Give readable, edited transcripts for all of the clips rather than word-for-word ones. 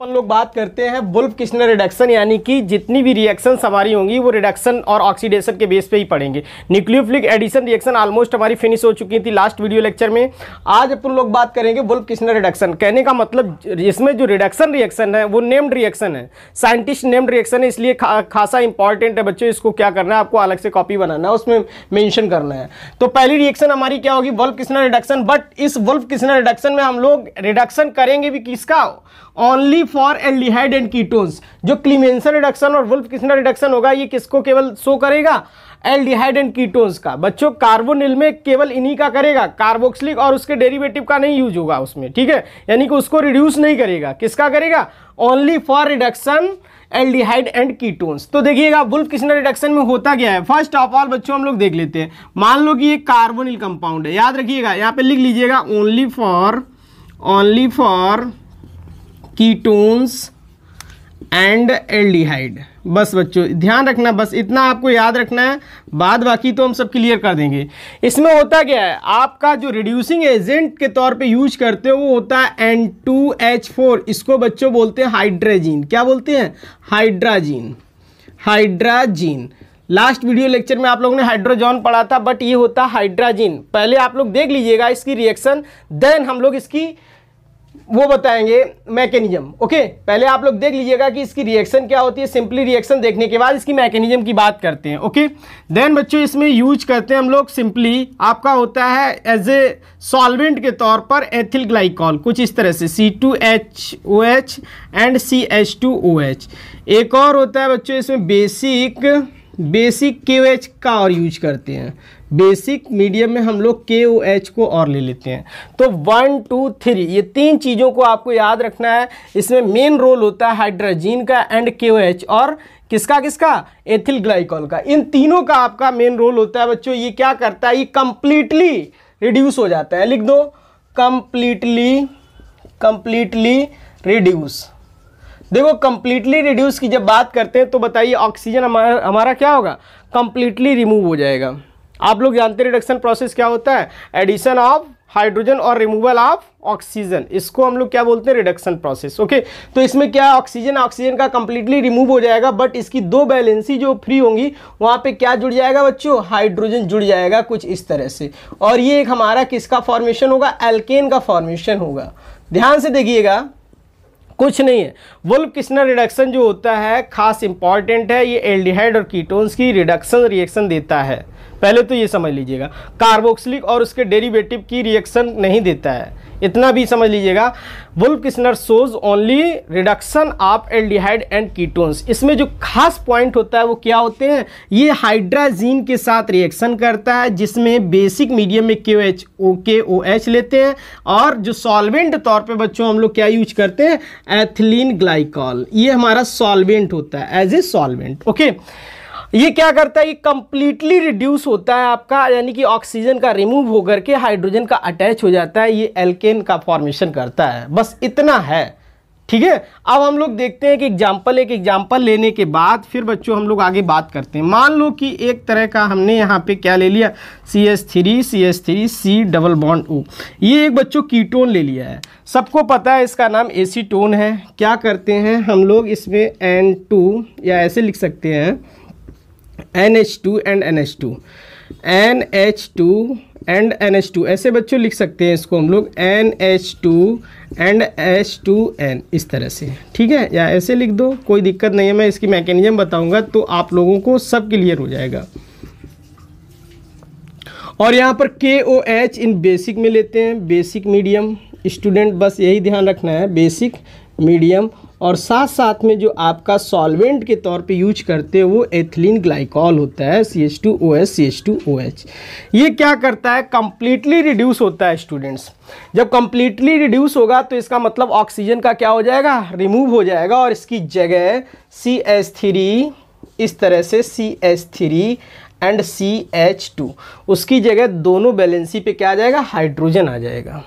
अपन लोग बात करते हैं वुल्फ किश्नर रिडक्शन, यानी कि जितनी भी रिएक्शंस हमारी होंगी वो रिडक्शन और ऑक्सीडेशन के बेस पे ही पढ़ेंगे। न्यूक्लियोफिलिक एडिशन रिएक्शन ऑलमोस्ट हमारी फिनिश हो चुकी थी लास्ट वीडियो लेक्चर में। आज अपन लोग बात करेंगे वुल्फ किश्नर रिडक्शन। कहने का मतलब इसमें जो रिडक्शन रिएक्शन है वो नेम्ड रिएक्शन है, साइंटिस्ट नेम्ड रिएक्शन है, इसलिए खासा इंपॉर्टेंट है बच्चों। इसको क्या करना है, आपको अलग से कॉपी बनाना है, उसमें मेंशन करना है। तो पहली रिएक्शन हमारी क्या होगी, वुल्फ किश्नर रिडक्शन। बट इस वुल्फ किश्नर रिडक्शन में हम लोग रिडक्शन करेंगे भी किसका, only for aldehyde and ketones. जो क्लीमेंसन रिडक्शन और वुल्फ किश्नर रिडक्शन होगा ये किसको केवल शो करेगा, एल्डिहाइड एंड कीटोन्स का। बच्चों कार्बोनिल में केवल इन्हीं का करेगा, कार्बोक्सिलिक और उसके डेरिवेटिव का नहीं यूज होगा उसमें, ठीक है। यानी कि उसको रिड्यूस नहीं करेगा, किसका करेगा, only for reduction aldehyde and ketones. तो देखिएगा वुल्फ किश्नर रिडक्शन में होता क्या है। फर्स्ट ऑफ ऑल बच्चों हम लोग देख लेते हैं। मान लो कि ये कार्बोनिल कंपाउंड है, याद रखिएगा यहाँ पे लिख लीजिएगा only for ketones and aldehyde. बस बच्चों ध्यान रखना, बस इतना आपको याद रखना है, बाद बाकी तो हम सब क्लियर कर देंगे। इसमें होता क्या है, आपका जो रिड्यूसिंग एजेंट के तौर पे यूज करते हो वो होता है N2H4। इसको बच्चों बोलते हैं हाइड्राजीन। क्या बोलते हैं, हाइड्राजीन। लास्ट वीडियो लेक्चर में आप लोगों ने हाइड्रोजन पढ़ा था, बट ये होता है हाइड्राजीन। पहले आप लोग देख लीजिएगा इसकी रिएक्शन, देन हम लोग इसकी वो बताएंगे मैकेनिज्म। ओके, पहले आप लोग देख लीजिएगा कि इसकी रिएक्शन क्या होती है। सिंपली रिएक्शन देखने के बाद इसकी मैकेनिज्म की बात करते हैं। ओके, देन बच्चों इसमें यूज करते हैं हम लोग सिंपली, आपका होता है एज ए सॉल्वेंट के तौर पर एथिल ग्लाइकॉल, कुछ इस तरह से C2HOH एंड CH2OH। एक और होता है बच्चों इसमें बेसिक KOH का और यूज करते हैं। बेसिक मीडियम में हम लोग KOH को और ले लेते हैं। तो 1 2 3 ये तीन चीज़ों को आपको याद रखना है। इसमें मेन रोल होता है हाइड्रोजीन का एंड KOH और किसका एथिल ग्लाइकॉल का। इन तीनों का आपका मेन रोल होता है बच्चों। ये क्या करता है, ये कंप्लीटली रिड्यूस हो जाता है। लिख दो कंप्लीटली रिड्यूस। देखो कंप्लीटली रिड्यूस की जब बात करते हैं तो बताइए ऑक्सीजन हमारा क्या होगा, कंप्लीटली रिमूव हो जाएगा। आप लोग जानते हैं रिडक्शन प्रोसेस क्या होता है, एडिशन ऑफ हाइड्रोजन और रिमूवल ऑफ ऑक्सीजन, इसको हम लोग क्या बोलते हैं, रिडक्शन प्रोसेस। ओके, तो इसमें क्या है, ऑक्सीजन का कंप्लीटली रिमूव हो जाएगा, बट इसकी दो बैलेंसी जो फ्री होंगी वहां पे क्या जुड़ जाएगा बच्चों, हाइड्रोजन जुड़ जाएगा कुछ इस तरह से। और ये एक हमारा किसका फॉर्मेशन होगा, एल्केन का फॉर्मेशन होगा। ध्यान से देखिएगा, कुछ नहीं है। वुल्फ किश्नर रिडक्शन जो होता है खास इंपॉर्टेंट है, ये एल्डिहाइड और कीटोन्स की रिडक्शन रिएक्शन देता है। पहले तो ये समझ लीजिएगा, कार्बोक्सिलिक और उसके डेरिवेटिव की रिएक्शन नहीं देता है, इतना भी समझ लीजिएगा। Wolff Kishner shows only reduction of aldehyde and ketones. इसमें जो खास पॉइंट होता है वो क्या होते हैं, ये हाइड्राजीन के साथ रिएक्शन करता है, जिसमें बेसिक मीडियम में KOH लेते हैं, और जो सॉल्वेंट तौर पे बच्चों हम लोग क्या यूज करते हैं, एथिलीन ग्लाइकॉल। ये हमारा सॉल्वेंट होता है, एज ए सॉल्वेंट। ओके, ये क्या करता है, ये कंप्लीटली रिड्यूस होता है आपका, यानी कि ऑक्सीजन का रिमूव होकर के हाइड्रोजन का अटैच हो जाता है, ये एल्केन का फॉर्मेशन करता है। बस इतना है, ठीक है। अब हम लोग देखते हैं कि एक एग्जांपल लेने के बाद फिर बच्चों हम लोग आगे बात करते हैं। मान लो कि एक तरह का हमने यहाँ पे क्या ले लिया, CH3 C double bond O। ये एक बच्चों कीटोन ले लिया है, सबको पता है इसका नाम एसीटोन है। क्या करते हैं हम लोग इसमें N2 या ऐसे लिख सकते हैं NH2 and NH2 and NH2 ऐसे बच्चों लिख सकते हैं इसको हम लोग NH2 एंड H2N इस तरह से, ठीक है, या ऐसे लिख दो, कोई दिक्कत नहीं है। मैं इसकी मैकेनिज्म बताऊंगा तो आप लोगों को सब क्लियर हो जाएगा। और यहाँ पर KOH इन बेसिक में लेते हैं, बेसिक मीडियम। स्टूडेंट बस यही ध्यान रखना है, बेसिक मीडियम, और साथ साथ में जो आपका सॉल्वेंट के तौर पे यूज करते हैं वो एथिलीन ग्लाइकॉल होता है, CH2OH। ये क्या करता है, कंप्लीटली रिड्यूस होता है स्टूडेंट्स। जब कंप्लीटली रिड्यूस होगा तो इसका मतलब ऑक्सीजन का क्या हो जाएगा, रिमूव हो जाएगा, और इसकी जगह CH3 इस तरह से CH3 एंड CH2, उसकी जगह दोनों बैलेंसी पे क्या आ जाएगा, हाइड्रोजन आ जाएगा।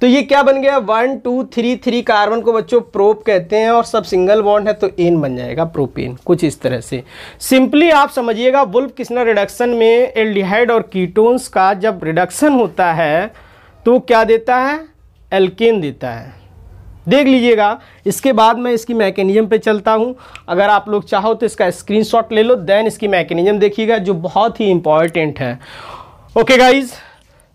तो ये क्या बन गया, 1 2 3 3 कार्बन को बच्चों प्रोप कहते हैं, और सब सिंगल बॉन्ड है तो एन बन जाएगा, प्रोपेन, कुछ इस तरह से। सिंपली आप समझिएगा वुल्फ किश्नर रिडक्शन में एल्डिहाइड और कीटोन्स का जब रिडक्शन होता है तो क्या देता है, एल्केन देता है। देख लीजिएगा। इसके बाद मैं इसकी मैकेनिज्म पे चलता हूँ, अगर आप लोग चाहो तो इसका स्क्रीनशॉट ले लो, देन इसकी मैकेनिज्म देखिएगा जो बहुत ही इंपॉर्टेंट है। ओके गाइज,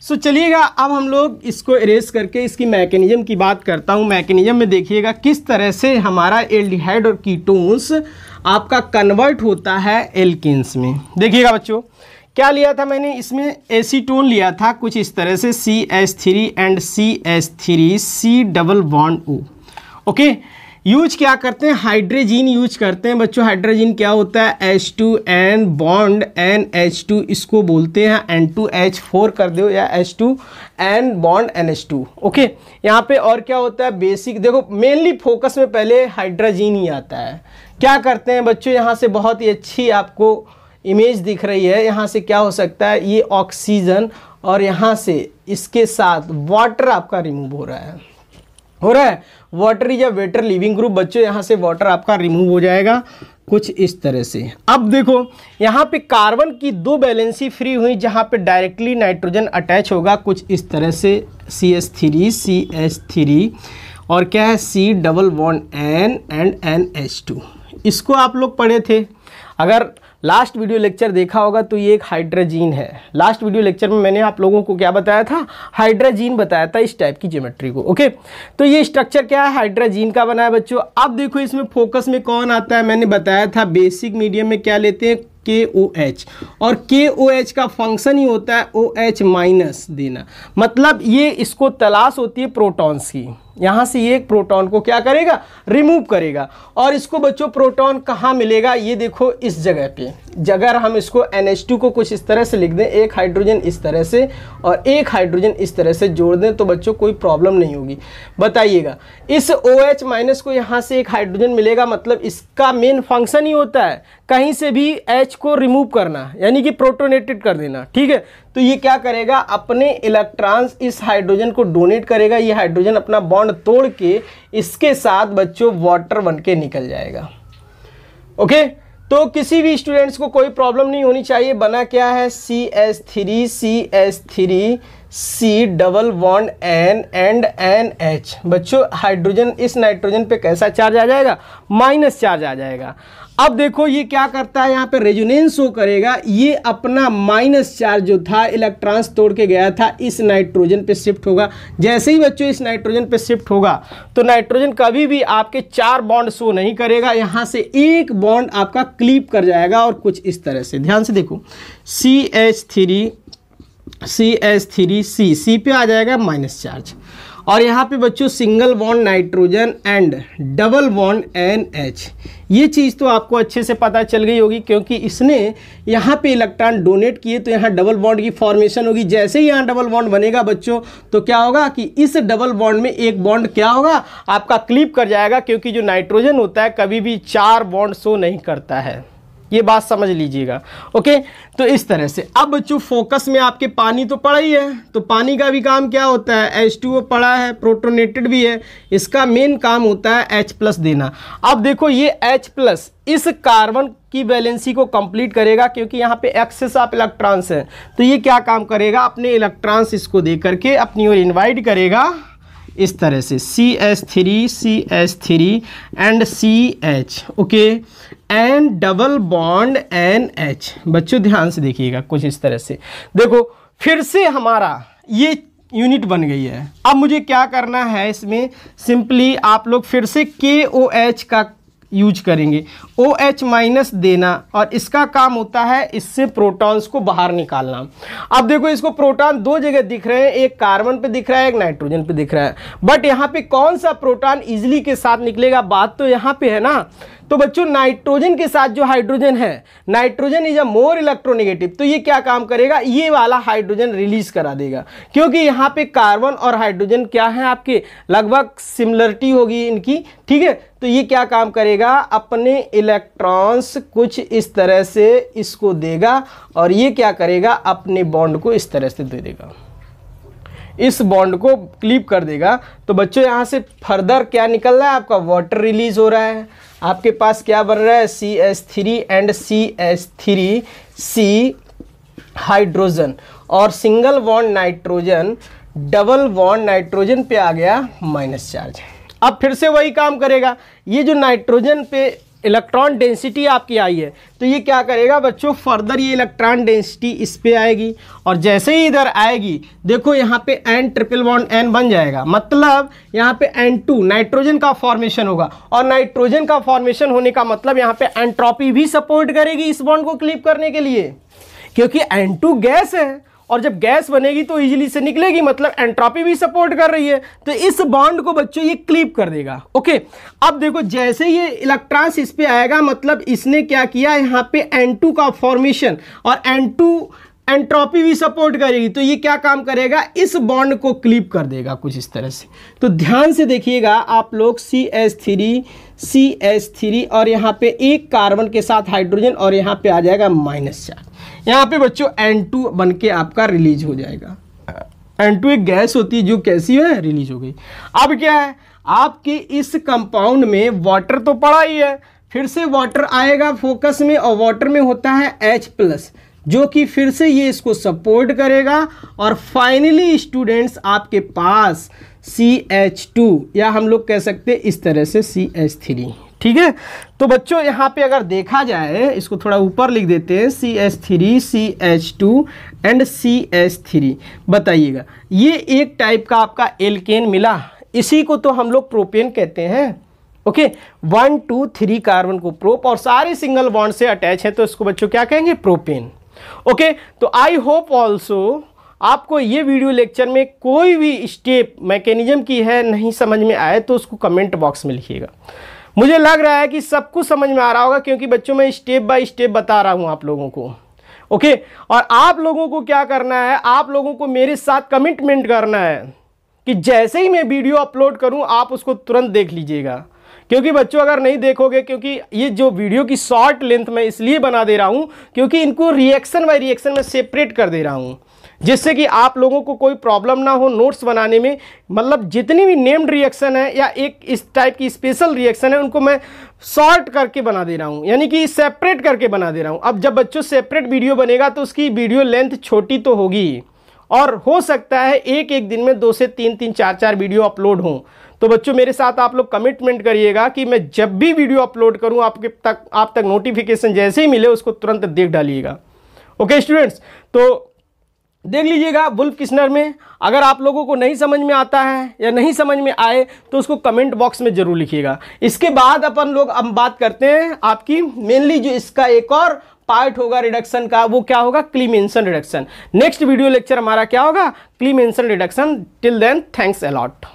सो चलिएगा अब हम लोग इसको इरेज करके इसकी मैकेनिज्म की बात करता हूँ। मैकेनिज्म में देखिएगा किस तरह से हमारा एल्डिहाइड और कीटोन्स आपका कन्वर्ट होता है एल्केन्स में। देखिएगा बच्चों, क्या लिया था मैंने, इसमें एसीटोन लिया था कुछ इस तरह से CH3 and CH3 C double bond O। Okay, use क्या करते हैं, हाइड्रोजीन यूज करते हैं बच्चों। हाइड्रोजीन क्या होता है, H2N बॉन्ड NH2, इसको बोलते हैं N2H4 कर दो, या H2N बॉन्ड NH2। ओके, यहाँ पे और क्या होता है, बेसिक देखो मेनली फोकस में पहले हाइड्रोजीन ही आता है। क्या करते हैं बच्चों, यहाँ से बहुत ही अच्छी आपको इमेज दिख रही है, यहाँ से क्या हो सकता है, ये ऑक्सीजन और यहाँ से इसके साथ वाटर आपका रिमूव हो रहा है water is a waiter leaving group. बच्चों यहाँ से वाटर आपका रिमूव हो जाएगा कुछ इस तरह से। अब देखो यहाँ पे कार्बन की 2 वैलेंसी फ्री हुई, जहाँ पे डायरेक्टली नाइट्रोजन अटैच होगा कुछ इस तरह से CH3 और क्या है C double bond N and NH2। इसको आप लोग पढ़े थे, अगर लास्ट वीडियो लेक्चर देखा होगा तो ये एक हाइड्रोजीन है। लास्ट वीडियो लेक्चर में मैंने आप लोगों को क्या बताया था, हाइड्रोजीन बताया था, इस टाइप की ज्योमेट्री को। ओके, तो ये स्ट्रक्चर क्या है, हाइड्रोजीन का बना है बच्चों। अब देखो इसमें फोकस में कौन आता है, मैंने बताया था बेसिक मीडियम में क्या लेते हैं, KOH, और KOH का फंक्शन ही होता है OH माइनस देना। मतलब ये इसको तलाश होती है प्रोटॉन्स की, यहाँ से ये एक प्रोटॉन को क्या करेगा, रिमूव करेगा। और इसको बच्चों प्रोटॉन कहाँ मिलेगा, ये देखो इस जगह पे। अगर हम इसको NH2 को कुछ इस तरह से लिख दें, एक हाइड्रोजन इस तरह से और एक हाइड्रोजन इस तरह से जोड़ दें, तो बच्चों कोई प्रॉब्लम नहीं होगी। बताइएगा, इस OH माइनस को यहाँ से एक हाइड्रोजन मिलेगा, मतलब इसका मेन फंक्शन ही होता है कहीं से भी H को रिमूव करना, यानी कि प्रोटोनेटेड कर देना। ठीक है, तो ये क्या करेगा, अपने इलेक्ट्रॉन्स इस हाइड्रोजन को डोनेट करेगा। ये हाइड्रोजन अपना बॉन्ड तोड़ के इसके साथ बच्चों वाटर बन के निकल जाएगा। ओके, तो किसी भी स्टूडेंट्स को कोई प्रॉब्लम नहीं होनी चाहिए। बना क्या है, CH3 C double bond N and NH। बच्चों हाइड्रोजन इस नाइट्रोजन पे कैसा चार्ज आ जाएगा, माइनस चार्ज आ जाएगा। अब देखो ये क्या करता है, यहाँ पे रेजोनेंस शो करेगा, ये अपना माइनस चार्ज जो था इलेक्ट्रॉन्स तोड़ के गया था इस नाइट्रोजन पे शिफ्ट होगा। जैसे ही बच्चों इस नाइट्रोजन पे शिफ्ट होगा तो नाइट्रोजन कभी भी आपके 4 बॉन्ड शो नहीं करेगा, यहाँ से एक बॉन्ड आपका क्लीप कर जाएगा और कुछ इस तरह से। ध्यान से देखो, CH3 पे आ जाएगा माइनस चार्ज, और यहाँ पे बच्चों single bond nitrogen and double bond NH। ये चीज़ तो आपको अच्छे से पता चल गई होगी, क्योंकि इसने यहाँ पे इलेक्ट्रॉन डोनेट किए तो यहाँ डबल बॉन्ड की फॉर्मेशन होगी। जैसे ही यहाँ डबल बॉन्ड बनेगा बच्चों, तो क्या होगा कि इस डबल बॉन्ड में एक बॉन्ड क्या होगा, आपका क्लीप कर जाएगा, क्योंकि जो नाइट्रोजन होता है कभी भी 4 बॉन्ड शो नहीं करता है। ये बात समझ लीजिएगा। ओके, तो इस तरह से। अब बच्चों फोकस में आपके पानी तो पड़ा ही है, तो पानी का भी काम क्या होता है, H2O पड़ा है, प्रोटोनेटेड भी है, इसका मेन काम होता है H+ देना। अब देखो ये H+ इस कार्बन की वैलेंसी को कंप्लीट करेगा, क्योंकि यहाँ पे एक्सेस ऑफ इलेक्ट्रॉन्स है, तो ये क्या काम करेगा, अपने इलेक्ट्रॉन्स इसको दे करके अपनी ओर इन्वाइट करेगा इस तरह से, CH3 and CH। Okay, and double bond NH। बच्चों ध्यान से देखिएगा कुछ इस तरह से। देखो फिर से हमारा ये यूनिट बन गई है। अब मुझे क्या करना है, इसमें सिंपली आप लोग फिर से KOH का यूज करेंगे, OH माइनस देना, और इसका काम होता है इससे प्रोटॉन्स को बाहर निकालना। अब देखो इसको प्रोटॉन 2 जगह दिख रहे हैं, एक कार्बन पे दिख रहा है, एक नाइट्रोजन पे दिख रहा है, बट यहाँ पे कौन सा प्रोटॉन इजिली के साथ निकलेगा, बात तो यहाँ पे है ना। तो बच्चों नाइट्रोजन के साथ जो हाइड्रोजन है, nitrogen is a more electronegative, तो ये क्या काम करेगा, ये वाला हाइड्रोजन रिलीज करा देगा, क्योंकि यहाँ पे कार्बन और हाइड्रोजन क्या है आपके, लगभग सिमिलरिटी होगी इनकी। ठीक है, तो ये क्या काम करेगा, अपने इलेक्ट्रॉन्स कुछ इस तरह से इसको देगा, और ये क्या करेगा, अपने बॉन्ड को इस तरह से दे देगा, इस बॉन्ड को क्लीप कर देगा। तो बच्चों यहाँ से फर्दर क्या निकल रहा है, आपका वाटर रिलीज हो रहा है। आपके पास क्या बन रहा है, CH3 and CH3 C hydrogen, और single bond nitrogen, double bond nitrogen पे आ गया माइनस चार्ज। अब फिर से वही काम करेगा। ये जो नाइट्रोजन पे इलेक्ट्रॉन डेंसिटी आपकी आई है, तो ये क्या करेगा बच्चों, फर्दर ये इलेक्ट्रॉन डेंसिटी इस पे आएगी, और जैसे ही इधर आएगी देखो यहाँ पे N ट्रिपल बॉन्ड N बन जाएगा, मतलब यहाँ पे N2 नाइट्रोजन का फॉर्मेशन होगा, और नाइट्रोजन का फॉर्मेशन होने का मतलब यहाँ पे एंट्रोपी भी सपोर्ट करेगी इस बॉन्ड को क्लीव करने के लिए, क्योंकि N2 गैस है, और जब गैस बनेगी तो इजीली से निकलेगी, मतलब एंट्रोपी भी सपोर्ट कर रही है, तो इस बॉन्ड को बच्चों ये क्लीव कर देगा। ओके, अब देखो जैसे ये इलेक्ट्रॉन्स इस पे आएगा, मतलब इसने क्या किया, यहाँ पे N2 का फॉर्मेशन, और N2 एंट्रोपी भी सपोर्ट करेगी, तो ये क्या काम करेगा, इस बॉन्ड को क्लीव कर देगा कुछ इस तरह से। तो ध्यान से देखिएगा आप लोग, CH3 और यहाँ पे एक कार्बन के साथ हाइड्रोजन, और यहाँ पे आ जाएगा माइनस चार्ज, यहाँ पे बच्चों N2 बन के आपका रिलीज हो जाएगा। N2 एक गैस होती है जो कैसी है, रिलीज हो गई। अब क्या है, आपके इस कंपाउंड में वाटर तो पड़ा ही है, फिर से वाटर आएगा फोकस में, और वाटर में होता है H+, जो कि फिर से ये इसको सपोर्ट करेगा, और फाइनली स्टूडेंट्स आपके पास CH2, या हम लोग कह सकते हैं इस तरह से CH3। ठीक है, तो बच्चों यहाँ पे अगर देखा जाए, इसको थोड़ा ऊपर लिख देते हैं, CH3, CH2 एंड CH3। बताइएगा, ये एक टाइप का आपका एल्केन मिला, इसी को तो हम लोग प्रोपेन कहते हैं। ओके, 1 2 3 कार्बन को प्रोप, और सारे सिंगल बॉन्ड से अटैच है, तो इसको बच्चों क्या कहेंगे, प्रोपेन। ओके, तो आई होप ऑल्सो आपको ये वीडियो लेक्चर में कोई भी स्टेप मैकेनिज्म की है नहीं समझ में आए तो उसको कमेंट बॉक्स में लिखिएगा। मुझे लग रहा है कि सब कुछ समझ में आ रहा होगा, क्योंकि बच्चों मैं स्टेप बाय स्टेप बता रहा हूं आप लोगों को। ओके, और आप लोगों को क्या करना है, आप लोगों को मेरे साथ कमिटमेंट करना है कि जैसे ही मैं वीडियो अपलोड करूं आप उसको तुरंत देख लीजिएगा, क्योंकि बच्चों अगर नहीं देखोगे, क्योंकि ये जो वीडियो की शॉर्ट लेंथ मैं इसलिए बना दे रहा हूं क्योंकि इनको रिएक्शन बाय रिएक्शन में सेपरेट कर दे रहा हूं, जिससे कि आप लोगों को कोई प्रॉब्लम ना हो नोट्स बनाने में। मतलब जितनी भी नेम्ड रिएक्शन है या एक इस टाइप की स्पेशल रिएक्शन है, उनको मैं शॉर्ट करके बना दे रहा हूं, यानी कि सेपरेट करके बना दे रहा हूं। अब जब बच्चों सेपरेट वीडियो बनेगा तो उसकी वीडियो लेंथ छोटी तो होगी, और हो सकता है एक एक दिन में 2 से 3 4 वीडियो अपलोड हों। तो बच्चों मेरे साथ आप लोग कमिटमेंट करिएगा कि मैं जब भी वीडियो अपलोड करूं आप तक नोटिफिकेशन जैसे ही मिले उसको तुरंत देख डालिएगा। ओके स्टूडेंट्स, तो देख लीजिएगा वुल्फ किस्नर में। अगर आप लोगों को नहीं समझ में आता है या नहीं समझ में आए तो उसको कमेंट बॉक्स में जरूर लिखिएगा। इसके बाद अपन लोग अब बात करते हैं आपकी मेनली जो इसका एक और पार्ट होगा रिडक्शन का, वो क्या होगा, Clemmensen reduction. Next video lecture हमारा क्या होगा, Clemmensen reduction. Till then thanks a lot.